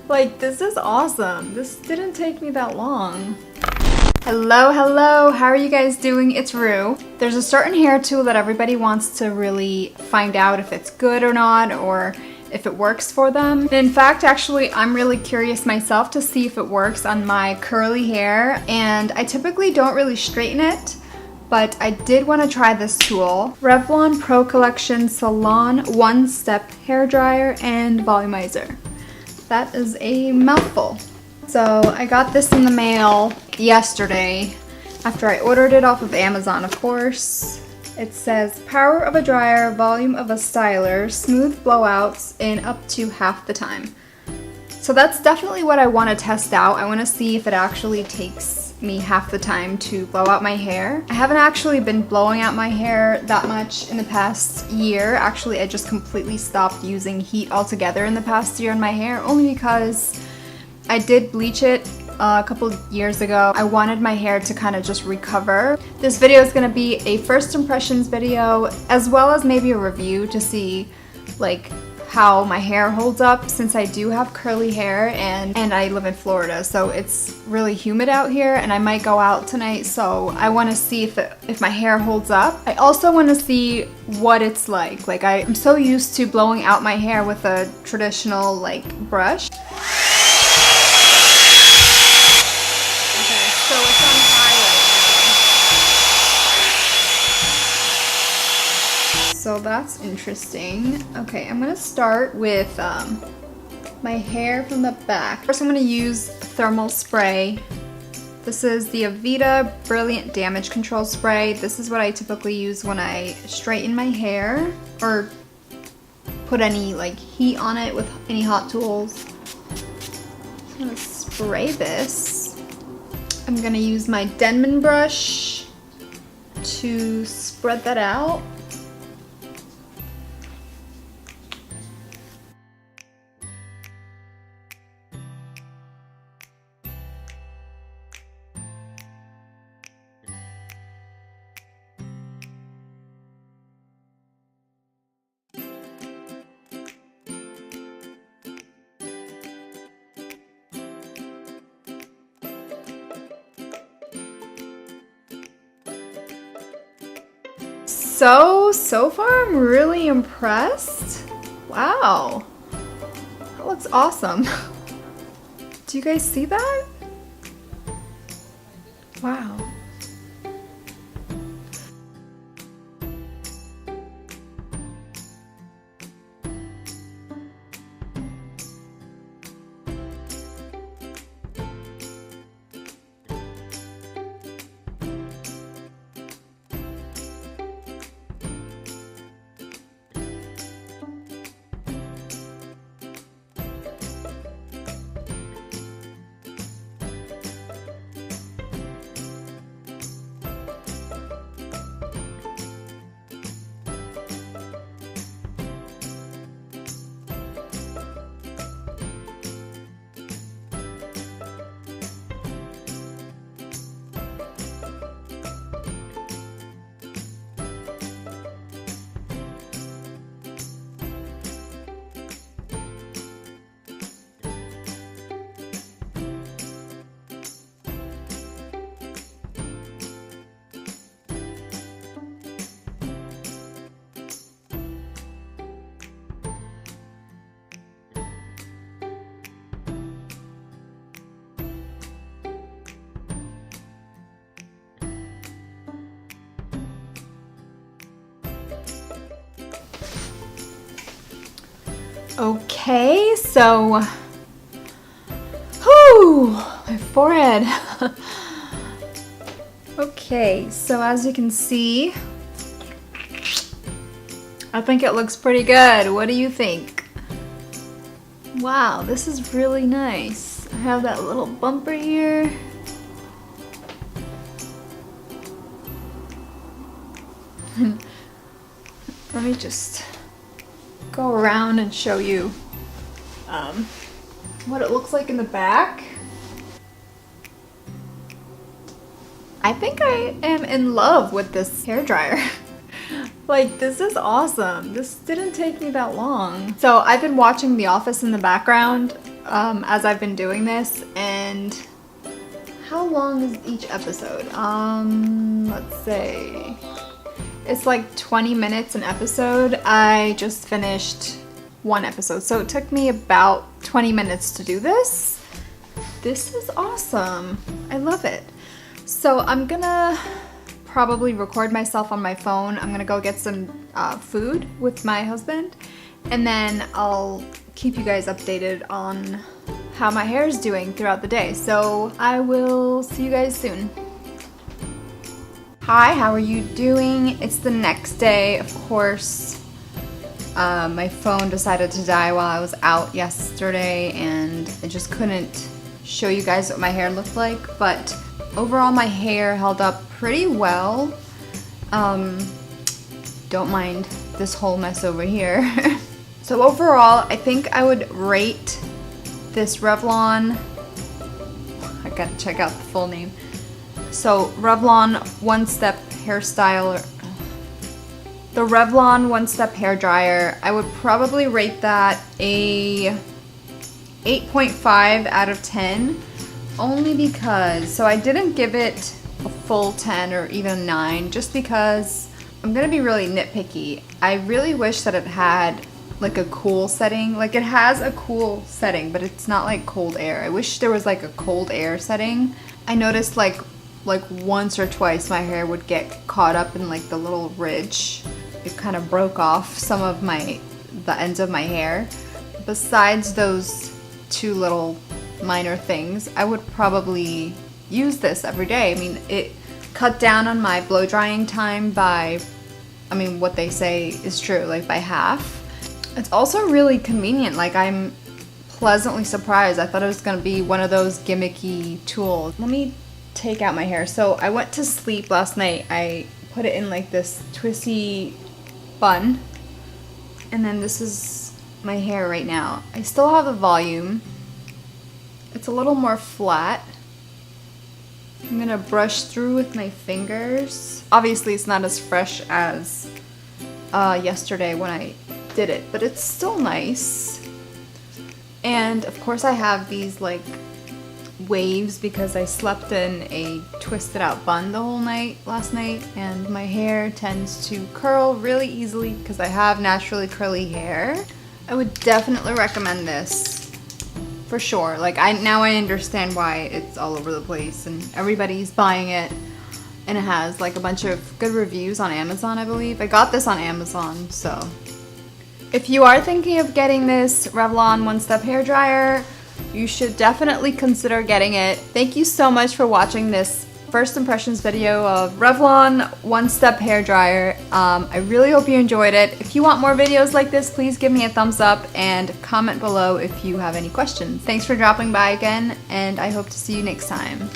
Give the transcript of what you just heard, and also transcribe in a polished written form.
Like, this is awesome. This didn't take me that long. Hello, hello. How are you guys doing? It's Rue. There's a certain hair tool that everybody wants to really find out if it's good or not, or if it works for them. And in fact, actually, I'm really curious myself to see if it works on my curly hair. And I typically don't really straighten it, but I did want to try this tool. Revlon Pro Collection Salon One-Step Hair Dryer and Volumizer. That is a mouthful. So I got this in the mail yesterday after I ordered it off of Amazon, of course. It says power of a dryer, volume of a styler, smooth blowouts in up to half the time. So that's definitely what I want to test out. I want to see if it actually takes me half the time to blow out my hair. I haven't actually been blowing out my hair that much in the past year. Actually, I just completely stopped using heat altogether in the past year in my hair, only because I did bleach it a couple years ago. I wanted my hair to kind of just recover. This video is going to be a first impressions video, as well as maybe a review to see like how my hair holds up, since I do have curly hair and I live in Florida, so it's really humid out here and I might go out tonight, so I want to see if my hair holds up. I also want to see what it's like. Like, I'm so used to blowing out my hair with a traditional like brush. So that's interesting. Okay, I'm gonna start with my hair from the back. First, I'm gonna use thermal spray. This is the Aveda Brilliant Damage Control Spray. This is what I typically use when I straighten my hair or put any like heat on it with any hot tools. I'm gonna spray this. I'm gonna use my Denman brush to spread that out. So far I'm really impressed. Wow, that looks awesome. Do you guys see that? Wow. Okay, so, whew, my forehead. Okay, so as you can see, I think it looks pretty good. What do you think? Wow, this is really nice. I have that little bumper here. Let me just go around and show you what it looks like in the back. I think I am in love with this hairdryer. Like, this is awesome. This didn't take me that long. So I've been watching The Office in the background as I've been doing this. And how long is each episode? Let's say it's like 20 minutes an episode. I just finished one episode, so it took me about 20 minutes to do this. This is awesome. I love it. So I'm gonna probably record myself on my phone. I'm gonna go get some food with my husband, and then I'll keep you guys updated on how my hair is doing throughout the day. So I will see you guys soon. Hi, how are you doing? It's the next day, of course. My phone decided to die while I was out yesterday, and I just couldn't show you guys what my hair looked like, but overall my hair held up pretty well. Don't mind this whole mess over here. So overall, I think I would rate this Revlon, I gotta check out the full name. So Revlon One Step Hairstyle, the Revlon One Step Hair Dryer, I would probably rate that a 8.5 out of 10, only because, so I didn't give it a full 10 or even a 9, just because I'm gonna be really nitpicky. I really wish that it had like a cool setting. Like, it has a cool setting, but it's not like cold air. I wish there was like a cold air setting. I noticed like once or twice my hair would get caught up in like the little ridge. It kind of broke off some of the ends of my hair. Besides those two little minor things, I would probably use this every day. I mean, it cut down on my blow drying time by, I mean, what they say is true, like by half. It's also really convenient. Like, I'm pleasantly surprised. I thought it was gonna be one of those gimmicky tools. Let me take out my hair. So I went to sleep last night. I put it in like this twisty bun, and then this is my hair right now. I still have the volume. It's a little more flat. I'm gonna brush through with my fingers. Obviously it's not as fresh as yesterday when I did it, but it's still nice. And of course I have these like waves because I slept in a twisted out bun the whole night last night, and my hair tends to curl really easily because I have naturally curly hair. I would definitely recommend this for sure. Like, now I understand why it's all over the place and everybody's buying it, and it has like a bunch of good reviews on Amazon, I believe. I got this on Amazon, so if you are thinking of getting this Revlon One Step Hair Dryer, you should definitely consider getting it. Thank you so much for watching this first impressions video of Revlon One Step Hair Dryer. I really hope you enjoyed it. If you want more videos like this, please give me a thumbs up and comment below if you have any questions. Thanks for dropping by again, and I hope to see you next time.